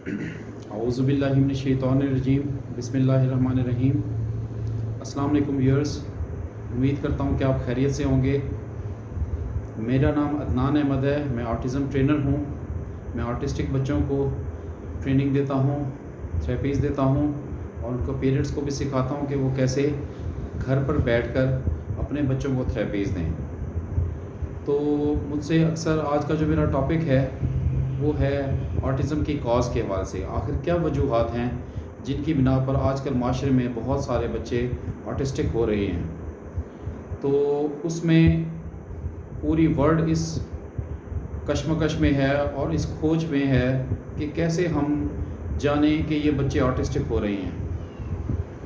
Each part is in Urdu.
اعوذ باللہ من الشیطان الرجیم، بسم اللہ الرحمن الرحیم۔ السلام علیکم ویورز، امید کرتا ہوں کہ آپ خیریت سے ہوں گے۔ میرا نام عدنان احمد ہے، میں آٹزم ٹرینر ہوں۔ میں آرٹسٹک بچوں کو ٹریننگ دیتا ہوں، تھراپیز دیتا ہوں، اور ان کو پیرنٹس کو بھی سکھاتا ہوں کہ وہ کیسے گھر پر بیٹھ کر اپنے بچوں کو تھراپیز دیں۔ تو مجھ سے اکثر آج کا جو میرا ٹاپک ہے وہ ہے آٹزم کی کاز کے حوالے سے، آخر کیا وجوہات ہیں جن کی بنا پر آج کل معاشرے میں بہت سارے بچے آٹسٹک ہو رہے ہیں۔ تو اس میں پوری ورلڈ اس کشمکش میں ہے اور اس کھوج میں ہے کہ کیسے ہم جانیں کہ یہ بچے آٹسٹک ہو رہے ہیں،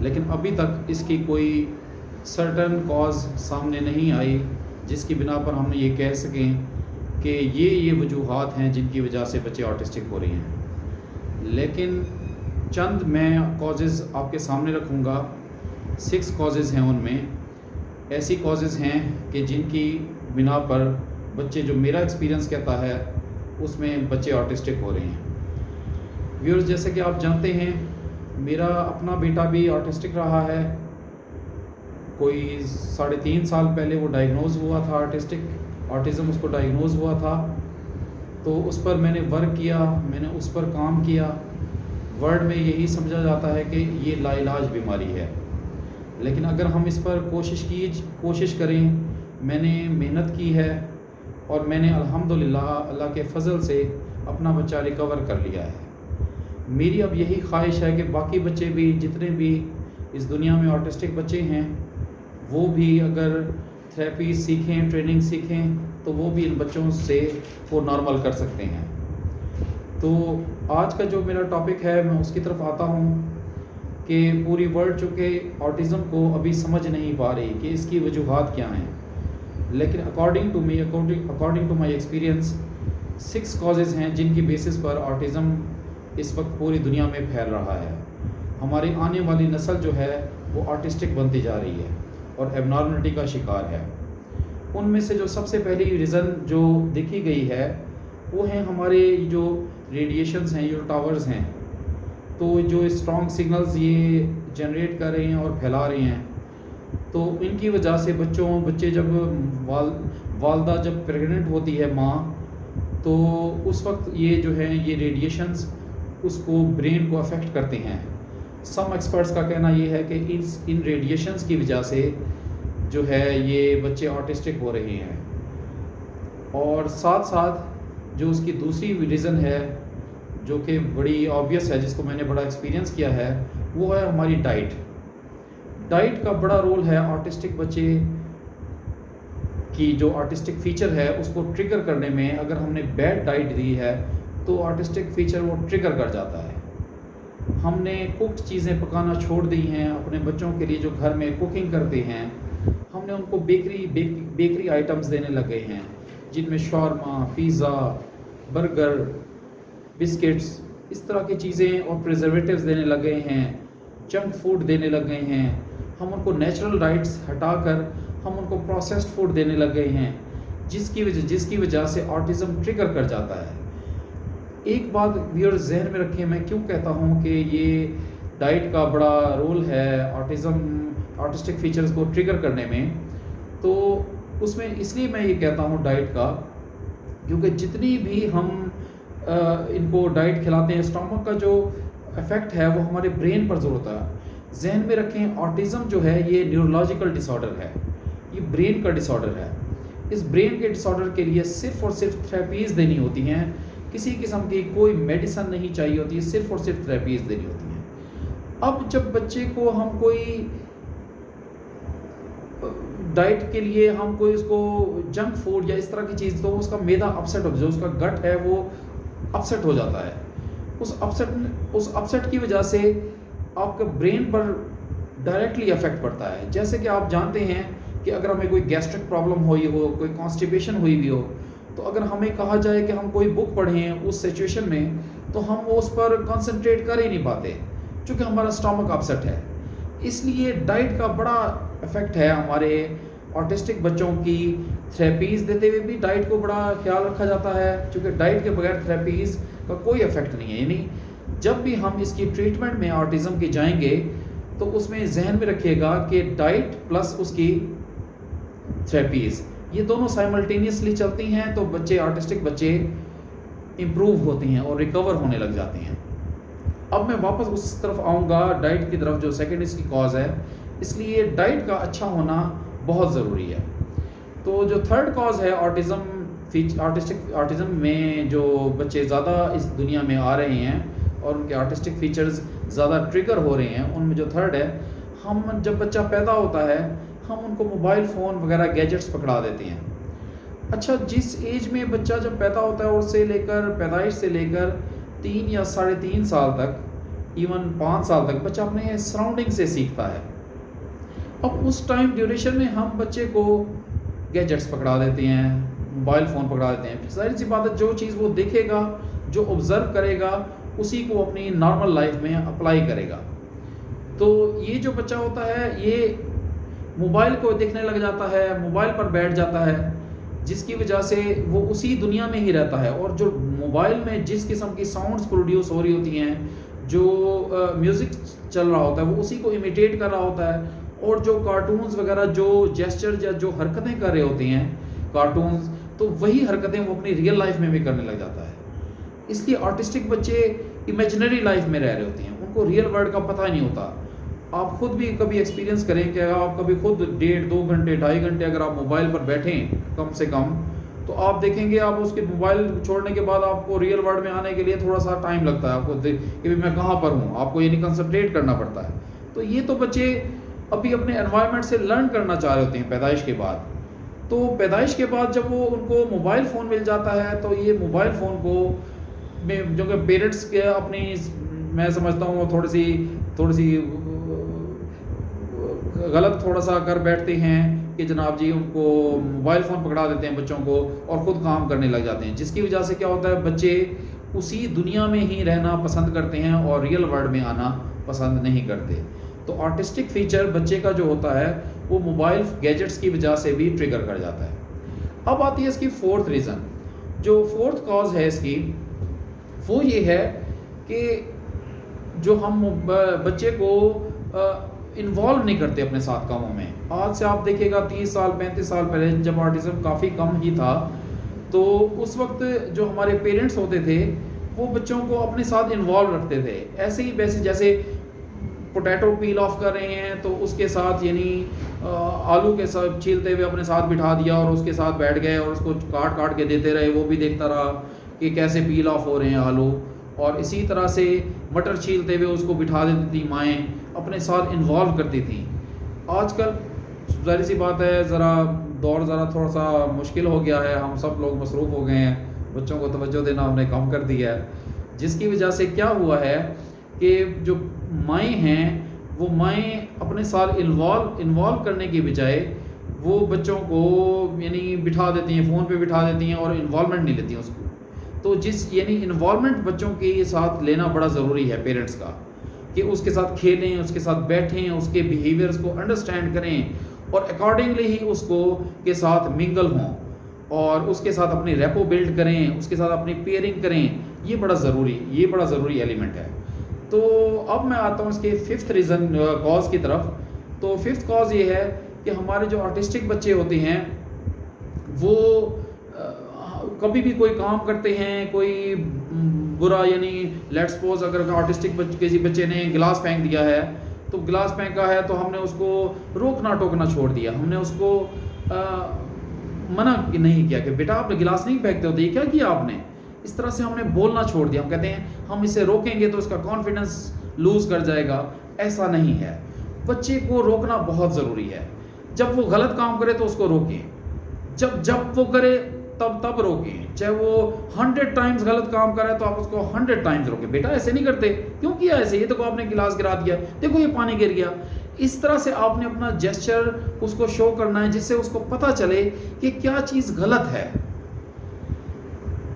لیکن ابھی تک اس کی کوئی سرٹن کاز سامنے نہیں آئی جس کی بنا پر ہم یہ کہہ سکیں کہ یہ وجوہات ہیں جن کی وجہ سے بچے آٹسٹک ہو رہے ہیں۔ لیکن چند میں کازز آپ کے سامنے رکھوں گا۔ 6 کازز ہیں، ان میں ایسی کازز ہیں کہ جن کی بنا پر بچے، جو میرا ایکسپیرینس کہتا ہے، اس میں بچے آٹسٹک ہو رہے ہیں۔ ویورز، جیسے کہ آپ جانتے ہیں، میرا اپنا بیٹا بھی آٹسٹک رہا ہے۔ کوئی 3.5 سال پہلے وہ ڈائگنوز ہوا تھا، آٹزم اس کو ڈائگنوز ہوا تھا۔ تو اس پر میں نے ورک کیا، میں نے اس پر کام کیا۔ ورڈ میں یہی سمجھا جاتا ہے کہ یہ لا علاج بیماری ہے، لیکن اگر ہم اس پر کوشش کریں، میں نے محنت کی ہے اور میں نے الحمدللہ اللہ کے فضل سے اپنا بچہ ریکور کر لیا ہے۔ میری اب یہی خواہش ہے کہ باقی بچے بھی، جتنے بھی اس دنیا میں آٹسٹک بچے ہیں، وہ بھی اگر تھراپی سیکھیں، ٹریننگ سیکھیں، تو وہ بھی ان بچوں سے وہ نارمل کر سکتے ہیں۔ تو آج کا جو میرا ٹاپک ہے، میں اس کی طرف آتا ہوں کہ پوری ورلڈ چونکہ آٹزم کو ابھی سمجھ نہیں پا رہی کہ اس کی وجوہات کیا ہیں، لیکن according to my experience 6 causes ہیں جن کی بیسس پر آٹزم اس وقت پوری دنیا میں پھیل رہا ہے۔ ہماری آنے والی نسل جو ہے وہ آٹسٹک بنتی جا رہی ہے اور ایب نارملٹی کا شکار ہے۔ ان میں سے جو سب سے پہلی ریزن جو دیکھی گئی ہے وہ ہیں ہمارے جو ریڈیشنز ہیں، جو ٹاورز ہیں، تو جو اسٹرانگ سگنلز یہ جنریٹ کر رہے ہیں اور پھیلا رہے ہیں، تو ان کی وجہ سے بچے جب والدہ جب پریگننٹ ہوتی ہے ماں، تو اس وقت یہ جو ہے یہ ریڈیشنز اس کو برین کو افیکٹ کرتے ہیں۔ سم ایکسپرٹس کا کہنا یہ ہے کہ ان ریڈیشنز کی وجہ سے جو ہے یہ بچے آٹسٹک ہو رہے ہیں۔ اور ساتھ ساتھ جو اس کی دوسری ریزن ہے جو کہ بڑی آبویس ہے، جس کو میں نے بڑا ایکسپیرینس کیا ہے، وہ ہے ہماری ڈائٹ کا بڑا رول ہے آٹسٹک بچے کی جو آٹسٹک فیچر ہے اس کو ٹریگر کرنے میں۔ اگر ہم نے بیڈ ڈائٹ دی ہے تو آٹسٹک فیچر وہ ٹریگر کر جاتا ہے۔ ہم نے کوکڈ چیزیں پکانا چھوڑ دی ہیں اپنے بچوں کے لیے جو گھر میں کوکنگ کرتے ہیں، ہم نے ان کو بیکری آئٹمز دینے لگے ہیں جن میں شاورما، پیزا، برگر، بسکٹس، اس طرح کی چیزیں اور پریزرویٹیوز دینے لگے ہیں، جنک فوڈ دینے لگے ہیں۔ ہم ان کو نیچرل ڈائٹس ہٹا کر ہم ان کو پروسیسڈ فوڈ دینے لگے ہیں، جس کی وجہ سے آٹزم ٹریگر کر جاتا ہے۔ ایک بات ویورز ذہن میں رکھیں، میں کیوں کہتا ہوں کہ یہ ڈائٹ کا بڑا رول ہے آٹسٹک فیچرز کو ٹریگر کرنے میں، تو اس میں اس لیے میں یہ کہتا ہوں ڈائٹ کا، کیونکہ جتنی بھی ہم ان کو ڈائٹ کھلاتے ہیں، اسٹامک کا جو افیکٹ ہے وہ ہمارے برین پر ضرور ہوتا ہے۔ ذہن میں رکھیں، آٹزم جو ہے یہ نیورولوجیکل ڈس آرڈر ہے، یہ برین کا ڈس آرڈر ہے۔ اس برین کے ڈس آرڈر کے لیے صرف اور صرف تھراپیز دینی ہوتی ہیں، کسی قسم کی کوئی میڈیسن نہیں چاہیے ہوتی ہے، صرف اور صرف تھراپیز دینی ہوتی ہیں۔ اب جب بچے کو ہم کوئی ڈائٹ کے لیے ہم کوئی اس کو جنک فوڈ یا اس طرح کی چیز، تو اس کا میدا اپسیٹ ہو، جو اس کا گٹ ہے وہ اپسیٹ ہو جاتا ہے۔ اس اپسیٹ کی وجہ سے آپ کا برین پر ڈائریکٹلی افیکٹ پڑتا ہے۔ جیسے کہ آپ جانتے ہیں کہ اگر ہمیں کوئی گیسٹرک پرابلم ہوئی ہو، کوئی کانسٹیپیشن ہوئی بھی ہو، تو اگر ہمیں کہا جائے کہ ہم کوئی بک پڑھیں اس سچویشن میں، تو ہم اس پر کنسنٹریٹ کر ہی نہیں پاتے چونکہ ہمارا اسٹامک اپسیٹ ہے۔ اس لیے ڈائٹ کا بڑا افیکٹ ہے ہمارے آٹسٹک بچوں کی۔ تھراپیز دیتے ہوئے بھی ڈائٹ کو بڑا خیال رکھا جاتا ہے، چونکہ ڈائٹ کے بغیر تھراپیز کا کوئی افیکٹ نہیں ہے۔ یعنی جب بھی ہم اس کی ٹریٹمنٹ میں آٹزم کی جائیں گے تو اس میں ذہن میں رکھیے گا کہ ڈائٹ پلس اس کی تھراپیز یہ دونوں سائملٹینیسلی چلتی ہیں تو بچے آرٹسٹک بچے امپروو ہوتے ہیں اور ریکور ہونے لگ جاتے ہیں. اب میں واپس اس طرف آؤں گا ڈائٹ کی طرف جو سیکنڈ اس کی کاز ہے, اس لیے ڈائٹ کا اچھا ہونا بہت ضروری ہے. تو جو تھرڈ کاز ہے آرٹزم میں جو بچے زیادہ اس دنیا میں آ رہے ہیں اور ان کے آرٹسٹک فیچرز زیادہ ٹریگر ہو رہے ہیں, ان میں جو تھرڈ ہے, ہم جب بچہ پیدا ہوتا ہے ہم ان کو موبائل فون وغیرہ گیجٹس پکڑا دیتے ہیں. اچھا, جس ایج میں بچہ جب پیدا ہوتا ہے اس سے لے کر پیدائش سے لے کر 3 یا 3.5 سال تک, ایون 5 سال تک بچہ اپنے سراؤنڈنگ سے سیکھتا ہے. اب اس ٹائم ڈیوریشن میں ہم بچے کو گیجٹس پکڑا دیتے ہیں, موبائل فون پکڑا دیتے ہیں. ظاہر سی بات ہے جو چیز وہ دیکھے گا, جو آبزرو کرے گا, اسی کو اپنی نارمل لائف میں اپلائی کرے گا. تو یہ جو بچہ ہوتا ہے یہ موبائل کو دیکھنے لگ جاتا ہے, موبائل پر بیٹھ جاتا ہے, جس کی وجہ سے وہ اسی دنیا میں ہی رہتا ہے. اور جو موبائل میں جس قسم کی ساؤنڈز پروڈیوس ہو رہی ہوتی ہیں, جو میوزک چل رہا ہوتا ہے وہ اسی کو امیٹیٹ کر رہا ہوتا ہے. اور جو کارٹونز وغیرہ جو جیسچر یا جو حرکتیں کر رہے ہوتے ہیں کارٹونز, تو وہی حرکتیں وہ اپنی ریئل لائف میں بھی کرنے لگ جاتا ہے. اس لیے آرٹسٹک بچے امیجنری لائف میں رہ رہے ہوتے ہیں, ان کو ریئل ورلڈ کا پتہ ہی نہیں ہوتا. آپ خود بھی کبھی ایکسپیرینس کریں کہ اگر آپ کبھی خود 1.5-2 گھنٹے 2.5 گھنٹے اگر آپ موبائل پر بیٹھیں کم سے کم, تو آپ دیکھیں گے آپ اس کے موبائل چھوڑنے کے بعد آپ کو ریئل ورلڈ میں آنے کے لیے تھوڑا سا ٹائم لگتا ہے آپ کو کہ میں کہاں پر ہوں, آپ کو یعنی کنسنٹریٹ کرنا پڑتا ہے. تو یہ تو بچے ابھی اپنے انوائرمنٹ سے لرن کرنا چاہ رہے ہوتے ہیں پیدائش کے بعد. تو پیدائش کے بعد جب وہ ان کو موبائل فون مل جاتا ہے تو یہ موبائل فون کو میں جو کہ پیرنٹس کے اپنی میں سمجھتا ہوں تھوڑی سی غلط تھوڑا سا کر بیٹھتے ہیں کہ جناب جی ان کو موبائل فون پکڑا دیتے ہیں بچوں کو اور خود کام کرنے لگ جاتے ہیں, جس کی وجہ سے کیا ہوتا ہے بچے اسی دنیا میں ہی رہنا پسند کرتے ہیں اور ریئل ورلڈ میں آنا پسند نہیں کرتے. تو آرٹسٹک فیچر بچے کا جو ہوتا ہے وہ موبائل گیجٹس کی وجہ سے بھی ٹریگر کر جاتا ہے. اب آتی ہے اس کی فورتھ ریزن, جو فورتھ کاز ہے اس کی وہ یہ ہے کہ جو ہم بچے کو انوالو نہیں کرتے اپنے ساتھ کاموں میں. آج سے آپ دیکھیں گا 30 سال 35 سال پہلے جب آرٹزم کافی کم ہی تھا, تو اس وقت جو ہمارے پیرنٹس ہوتے تھے وہ بچوں کو اپنے ساتھ انوالو رکھتے تھے. ایسے ہی ویسے جیسے پوٹیٹو پیل آف کر رہے ہیں تو اس کے ساتھ یعنی آلو کے ساتھ چھیلتے ہوئے اپنے ساتھ بٹھا دیا اور اس کے ساتھ بیٹھ گئے اور اس کو کاٹ کے دیتے رہے, وہ بھی دیکھتا رہا کہ کیسے پیل آف ہو رہے ہیں آلو. اور اسی طرح سے مٹر چھیلتے ہوئے اس کو بٹھا دیتی تھی مائیں, اپنے ساتھ انوالو کرتی تھیں. آج کل ظاہر سی بات ہے دور تھوڑا سا مشکل ہو گیا ہے, ہم سب لوگ مصروف ہو گئے ہیں, بچوں کو توجہ دینا ہم نے کم کر دیا ہے, جس کی وجہ سے کیا ہوا ہے کہ جو مائیں ہیں وہ مائیں اپنے ساتھ انوالو کرنے کی بجائے وہ بچوں کو یعنی بٹھا دیتی ہیں, فون پہ بٹھا دیتی ہیں اور انوالومنٹ نہیں لیتی ہیں اس کو. تو یعنی انوالومنٹ بچوں کے ساتھ لینا بڑا ضروری ہے پیرنٹس کا, کہ اس کے ساتھ کھیلیں, اس کے ساتھ بیٹھیں, اس کے بیہیویئرس کو انڈرسٹینڈ کریں اور اکارڈنگلی ہی اس کو کے ساتھ منگل ہوں اور اس کے ساتھ اپنی ریپو بلڈ کریں, اس کے ساتھ اپنی پیئرنگ کریں. یہ بڑا ضروری ایلیمنٹ ہے. تو اب میں آتا ہوں اس کے ففتھ ریزن کاز کی طرف. تو ففتھ کاز یہ ہے کہ ہمارے جو آرٹسٹک بچے ہوتے ہیں وہ کبھی بھی کوئی کام کرتے ہیں, کوئی برا یعنی لیٹ سپوز اگر آرٹسٹک کسی بچے نے گلاس پھینک دیا ہے تو گلاس پھینکا ہے تو ہم نے اس کو روکنا ٹوکنا چھوڑ دیا, ہم نے اس کو منع نہیں کیا کہ بیٹا آپ نے گلاس نہیں پھینکتے ہوتے, یہ کیا کیا آپ نے, اس طرح سے ہم نے بولنا چھوڑ دیا. ہم کہتے ہیں ہم اسے روکیں گے تو اس کا کانفیڈنس لوز کر جائے گا. ایسا نہیں ہے, بچے کو روکنا بہت ضروری ہے. جب وہ غلط کام کرے تو اس کو روکیں, جب وہ کرے تب روکیں. چاہے وہ 100 ٹائمز غلط کام کرے تو آپ اس کو 100 ٹائمز روکیں, بیٹا ایسے نہیں کرتے, کیوں کیا ایسے, یہ دیکھو آپ نے گلاس گرا دیا, دیکھو یہ پانی گر گیا. اس طرح سے آپ نے اپنا جیسچر اس کو شو کرنا ہے جس سے اس کو پتہ چلے کہ کیا چیز غلط ہے.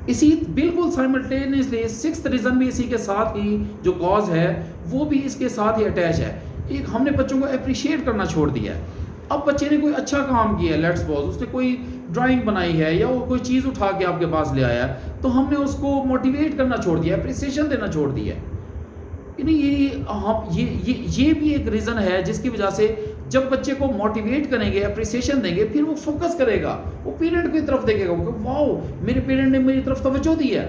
اسی بالکل سائملٹینیسلی سکستھ ریزن بھی اسی کے ساتھ ہی جو کاز ہے وہ بھی اس کے ساتھ ہی اٹیچ ہے. ایک ہم نے بچوں کو اپریشیٹ کرنا چھوڑ دیا ہے. اب بچے نے کوئی اچھا کام کیا ہے, لیٹس سپوز اس نے کوئی ڈرائنگ بنائی ہے یا وہ کوئی چیز اٹھا کے آپ کے پاس لے آیا ہے, تو ہم نے اس کو موٹیویٹ کرنا چھوڑ دیا, اپریسیشن دینا چھوڑ دیا ہے. یعنی یہ بھی ایک ریزن ہے جس کی وجہ سے جب بچے کو موٹیویٹ کریں گے، اپریسیشن دیں گے، پھر وہ فوکس کرے گا، وہ پیرنٹ کی طرف دیکھے گا کہ واؤ میرے پیرنٹ نے میری طرف توجہ دی ہے،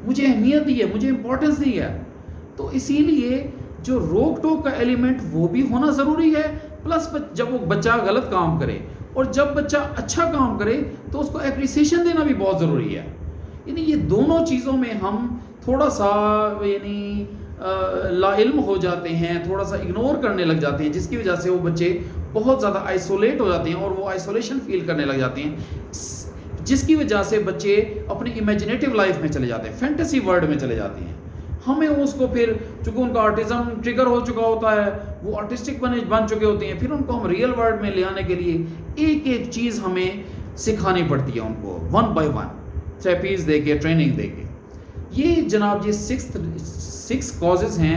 مجھے اہمیت دی ہے، مجھے امپورٹنس دی ہے. تو اسی لیے جو روک ٹوک کا ایلیمنٹ وہ بھی ہونا ضروری ہے، پلس جب وہ بچہ غلط کام کرے اور جب بچہ اچھا کام کرے تو اس کو اپریسیشن دینا بھی بہت ضروری ہے. یعنی یہ دونوں چیزوں میں ہم تھوڑا سا یعنی لا علم ہو جاتے ہیں، تھوڑا سا اگنور کرنے لگ جاتے ہیں، جس کی وجہ سے وہ بچے بہت زیادہ آئسولیٹ ہو جاتے ہیں اور وہ آئسولیشن فیل کرنے لگ جاتے ہیں، جس کی وجہ سے بچے اپنی امیجنیٹو لائف میں چلے جاتے ہیں، فینٹیسی ورلڈ میں چلے جاتے ہیں. ہمیں اس کو پھر چونکہ ان کا آرٹزم ٹریگر ہو چکا ہوتا ہے، وہ آرٹسٹک بن چکے ہوتے ہیں، پھر ان کو ہم ریئل ورلڈ میں لے آنے کے لیے ایک ایک چیز ہمیں سکھانی پڑتی ہے ان کو، ون بائی ون تھراپیز دے کے، ٹریننگ دے کے. یہ جناب یہ 6 کازز ہیں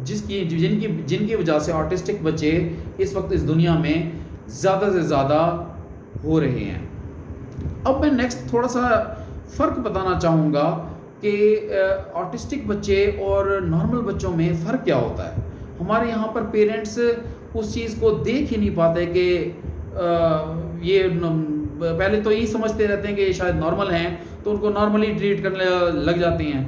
جن کی وجہ سے آرٹسٹک بچے اس وقت اس دنیا میں زیادہ سے زیادہ ہو رہے ہیں. اب میں نیکسٹ تھوڑا سا فرق بتانا چاہوں گا کہ آرٹسٹک بچے اور نارمل بچوں میں فرق کیا ہوتا ہے. ہمارے یہاں پر پیرنٹس اس چیز کو دیکھ ہی نہیں پاتے کہ یہ پہلے تو یہی سمجھتے رہتے ہیں کہ یہ شاید نارمل ہیں تو ان کو نارملی ٹریٹ کرنے لگ جاتے ہیں.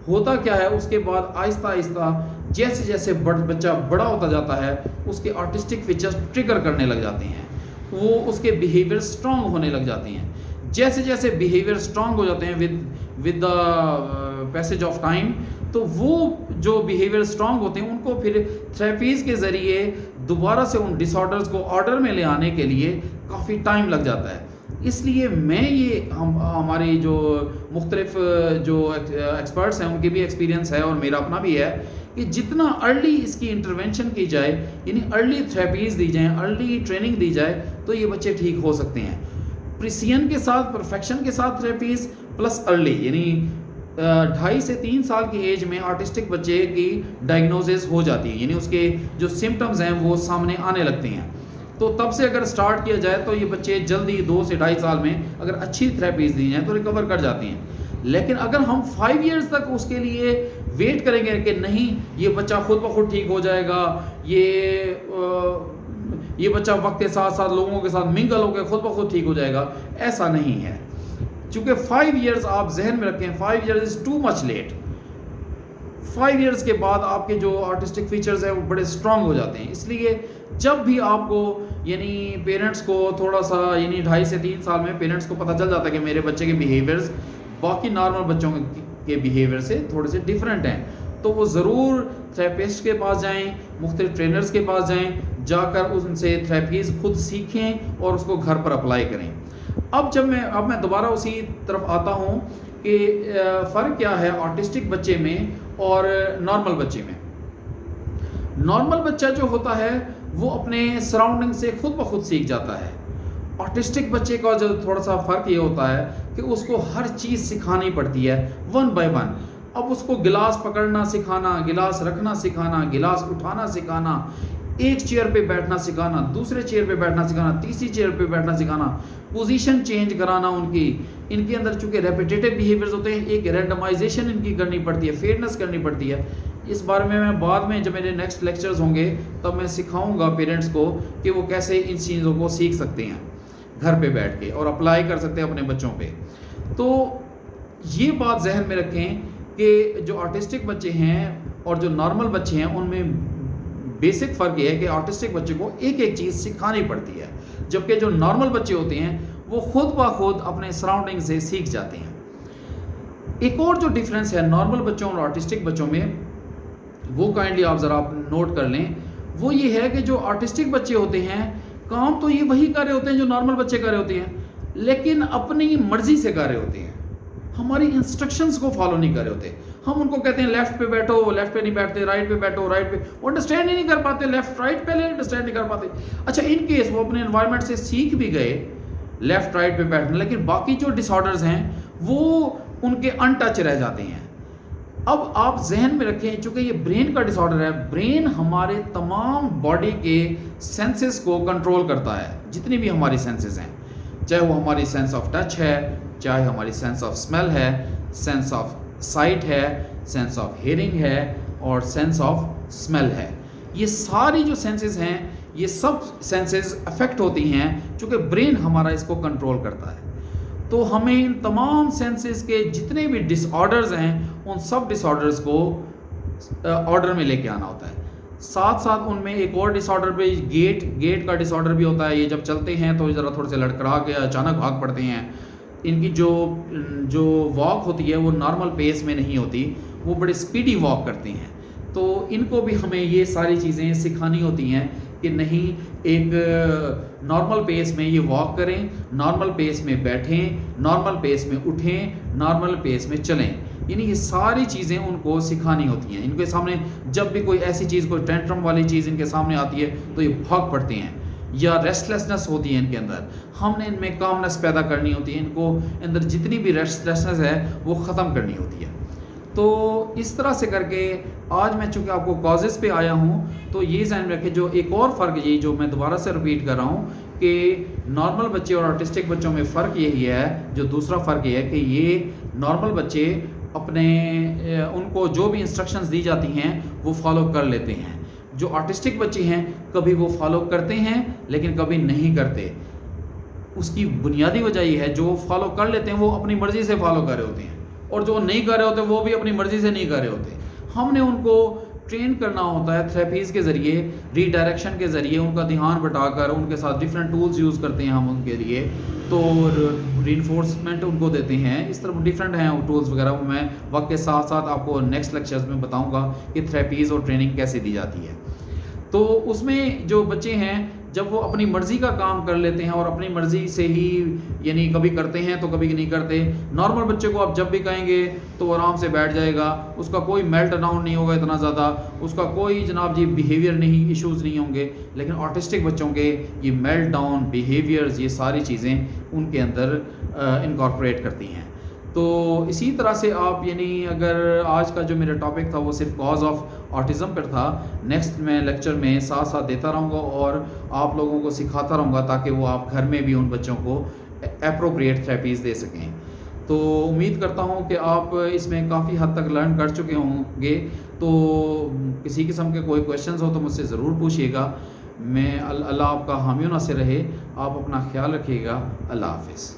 ہوتا کیا ہے اس کے بعد آہستہ آہستہ جیسے جیسے بچہ بڑا ہوتا جاتا ہے اس کے آرٹسٹک فیچرز ٹریگر کرنے لگ جاتے ہیں، وہ اس کے بیہیویئر سٹرونگ ہونے لگ جاتے ہیں. جیسے جیسے بیہیویئر سٹرونگ ہو جاتے ہیں with the passage of time, تو وہ جو بیہیویئر سٹرونگ ہوتے ہیں ان کو پھر تھراپیز کے ذریعے دوبارہ سے ان ڈس آرڈرز کو آرڈر میں لے آنے کے لیے کافی ٹائم لگ جاتا ہے. اس لیے میں یہ ہماری جو مختلف جو ایکسپرٹس ہیں ان کی بھی ایکسپیرینس ہے اور میرا اپنا بھی ہے کہ جتنا ارلی اس کی انٹرونشن کی جائے، یعنی ارلی تھراپیز دی جائیں، ارلی ٹریننگ دی جائے تو یہ بچے ٹھیک ہو سکتے ہیں. پریسین کے ساتھ، پرفیکشن کے ساتھ تھراپیز پلس ارلی، یعنی 2.5 سے 3 سال کی ایج میں آرٹسٹک بچے کی ڈائگنوزز ہو جاتی ہے، یعنی اس کے جو سمٹمز ہیں وہ سامنے آنے لگتے ہیں. تو تب سے اگر سٹارٹ کیا جائے تو یہ بچے جلدی 2 سے 2.5 سال میں اگر اچھی تھراپیز دی جائیں تو ریکور کر جاتی ہیں. لیکن اگر ہم 5 ایئرز تک اس کے لیے ویٹ کریں گے کہ نہیں یہ بچہ خود بخود ٹھیک ہو جائے گا، یہ بچہ وقت کے ساتھ ساتھ لوگوں کے ساتھ منگل ہو کے خود بخود ٹھیک ہو جائے گا، ایسا نہیں ہے. چونکہ 5 ایئرز آپ ذہن میں رکھیں، 5 ایئرز از ٹو مچ لیٹ. 5 ایئرز کے بعد آپ کے جو آرٹسٹک فیچرز ہیں وہ بڑے اسٹرانگ ہو جاتے ہیں. اس لیے جب بھی آپ کو یعنی پیرنٹس کو تھوڑا سا یعنی 2.5 سے 3 سال میں پیرنٹس کو پتہ چل جاتا ہے کہ میرے بچے کے بیہیویئرز باقی نارمل بچوں کے بیہیویئر سے تھوڑے سے ڈیفرنٹ ہیں، تو وہ ضرور تھراپسٹ کے پاس جائیں، مختلف ٹرینرز کے پاس جائیں، جا کر ان سے تھراپیز خود سیکھیں اور اس کو گھر پر اپلائی کریں. اب میں دوبارہ اسی طرف آتا ہوں کہ فرق کیا ہے آرٹسٹک بچے میں اور نارمل بچے میں. نارمل بچہ جو ہوتا ہے وہ اپنے سراؤنڈنگ سے خود بخود سیکھ جاتا ہے. آرٹسٹک بچے کا جو تھوڑا سا فرق یہ ہوتا ہے کہ اس کو ہر چیز سکھانی پڑتی ہے ون بائی ون. اب اس کو گلاس پکڑنا سکھانا، گلاس رکھنا سکھانا، گلاس اٹھانا سکھانا، ایک چیئر پہ بیٹھنا سکھانا، دوسرے چیئر پہ بیٹھنا سکھانا، تیسری چیئر پہ بیٹھنا سکھانا، پوزیشن چینج کرانا ان کے اندر چونکہ ریپیٹیٹو بیہیویئرز ہوتے ہیں، ایک رینڈمائزیشن ان کی کرنی پڑتی ہے، فیئرنس کرنی پڑتی ہے. اس بارے میں بعد میں جب میرے نیکسٹ لیکچرز ہوں گے تب میں سکھاؤں گا پیرنٹس کو کہ وہ کیسے ان چیزوں کو سیکھ سکتے ہیں گھر پہ بیٹھ کے اور اپلائی کر سکتے ہیں اپنے بچوں پہ. تو یہ بات ذہن میں رکھیں کہ جو آرٹسٹک بچے ہیں اور جو نارمل بچے ہیں ان میں بیسک فرق یہ ہے کہ آرٹسٹک بچے کو ایک ایک چیز سکھانی پڑتی ہے، جبکہ جو نارمل بچے ہوتے ہیں وہ خود بخود اپنے سراؤنڈنگ سے سیکھ جاتے ہیں. ایک اور جو ڈفرینس ہے نارمل بچوں اور آرٹسٹک بچوں میں، وہ کائنڈلی آپ ذرا نوٹ کر لیں، وہ یہ ہے کہ جو آرٹسٹک بچے ہوتے ہیں کام تو یہ وہی کر رہے ہوتے ہیں جو نارمل بچے کر رہے ہوتے ہیں، لیکن اپنی مرضی سے کر رہے ہوتے ہیں، ہماری انسٹرکشنز کو فالو نہیں کر رہے ہوتے. ہم ان کو کہتے ہیں لیفٹ پہ بیٹھو، وہ لیفٹ پہ نہیں بیٹھتے، رائٹ پہ بیٹھو، رائٹ پہ، وہ انڈرسٹینڈ ہی نہیں کر پاتے، لیفٹ رائٹ پہلے انڈرسٹینڈ نہیں کر پاتے. اچھا ان کیس وہ اپنے انوائرمنٹ سے سیکھ بھی گئے لیفٹ رائٹ پہ بیٹھنا، لیکن باقی جو ڈس آرڈرز ہیں وہ ان کے ان ٹچ رہ جاتے ہیں. اب آپ ذہن میں رکھیں چونکہ یہ برین کا ڈس آرڈر ہے، برین ہمارے تمام باڈی کے سینسز کو کنٹرول کرتا ہے، جتنی بھی ہماری سینسز ہیں، چاہے وہ ہماری سینس آف ٹچ ہے، چاہے ہماری سینس آف اسمیل ہے، سینس آف سائٹ ہے، سینس آف ہیئرنگ ہے، اور سینس آف اسمیل ہے. یہ ساری جو سینسز ہیں یہ سب سینسز افیکٹ ہوتی ہیں چونکہ برین ہمارا اس کو کنٹرول کرتا ہے. تو ہمیں ان تمام سینسز کے جتنے بھی ڈس آرڈرز ہیں ان سب ڈس آرڈرز کو آرڈر میں لے کے آنا ہوتا ہے. ساتھ ساتھ ان میں ایک اور ڈس آرڈر بھی گیٹ کا ڈس آرڈر بھی ہوتا ہے. یہ جب چلتے ہیں تو ذرا تھوڑے سے لڑکھڑا کے اچانک بھاگ پڑتے ہیں. ان کی جو واک ہوتی ہے وہ نارمل پیس میں نہیں ہوتی, وہ بڑے سپیڈی واک کرتے ہیں. تو ان کو بھی ہمیں یہ ساری چیزیں سکھانی ہوتی ہیں کہ نہیں ایک نارمل پیس میں یہ واک کریں, نارمل پیس میں بیٹھیں, نارمل پیس میں اٹھیں, نارمل پیس میں چلیں. یعنی یہ ساری چیزیں ان کو سکھانی ہوتی ہیں. ان کے سامنے جب بھی کوئی ایسی چیز, کوئی ٹینٹرم والی چیز ان کے سامنے آتی ہے تو یہ بھاگ پڑتے ہیں, یا ریسٹلیسنس ہوتی ہے ان کے اندر. ہم نے ان میں کامنس پیدا کرنی ہوتی ہے, ان کو اندر جتنی بھی ریسٹلیسنس ہے وہ ختم کرنی ہوتی ہے. تو اس طرح سے کر کے آج میں چونکہ آپ کو کازز پہ آیا ہوں تو یہ ذہن رکھیں. جو ایک اور فرق یہ جو میں دوبارہ سے رپیٹ کر رہا ہوں کہ نارمل بچے اور آرٹسٹک بچوں میں فرق یہی ہے, جو دوسرا فرق یہ ہے کہ یہ نارمل بچے اپنے ان کو جو بھی انسٹرکشنز دی جاتی ہیں وہ فالو کر لیتے ہیں. جو آرٹسٹک بچے ہیں کبھی وہ فالو کرتے ہیں لیکن کبھی نہیں کرتے. اس کی بنیادی وجہ یہ ہے جو فالو کر لیتے ہیں وہ اپنی مرضی سے فالو کر رہے ہوتے ہیں, اور جو نہیں کر رہے ہوتے وہ بھی اپنی مرضی سے نہیں کر رہے ہوتے. ہم نے ان کو ٹرین کرنا ہوتا ہے تھراپیز کے ذریعے, ری ڈائریکشن کے ذریعے, ان کا دھیان بٹا کر ان کے ساتھ ڈفرینٹ ٹولز یوز کرتے ہیں ہم ان کے لیے. تو ری انفورسمنٹ ان کو دیتے ہیں. اس طرح ڈفرینٹ ہیں ٹولز وغیرہ, وہ میں وقت کے ساتھ ساتھ آپ کو نیکسٹ لیکچرز میں بتاؤں گا کہ تھراپیز اور ٹریننگ کیسے دی جاتی ہے. تو اس میں جو بچے ہیں جب وہ اپنی مرضی کا کام کر لیتے ہیں اور اپنی مرضی سے ہی یعنی کبھی کرتے ہیں تو کبھی نہیں کرتے. نارمل بچے کو آپ جب بھی کہیں گے تو وہ آرام سے بیٹھ جائے گا, اس کا کوئی میلٹ ڈاؤن نہیں ہوگا اتنا زیادہ, اس کا کوئی جناب جی بیہیویئر نہیں ایشوز نہیں ہوں گے. لیکن آرٹسٹک بچوں کے یہ میلٹ ڈاؤن, بیہیویئرز, یہ ساری چیزیں ان کے اندر انکارپوریٹ کرتی ہیں. تو اسی طرح سے آپ یعنی اگر آج کا جو میرا ٹاپک تھا وہ صرف کاز آف آٹزم پر تھا, نیکسٹ میں لیکچر میں ساتھ ساتھ دیتا رہوں گا اور آپ لوگوں کو سکھاتا رہوں گا تاکہ وہ آپ گھر میں بھی ان بچوں کو اپروپریٹ تھراپیز دے سکیں. تو امید کرتا ہوں کہ آپ اس میں کافی حد تک لرن کر چکے ہوں گے. تو کسی قسم کے کوئی کویشچنز ہو تو مجھ سے ضرور پوچھیے گا. میں اللہ آپ کا حامی و ناصر رہے. آپ اپنا خیال رکھیے گا. اللہ حافظ.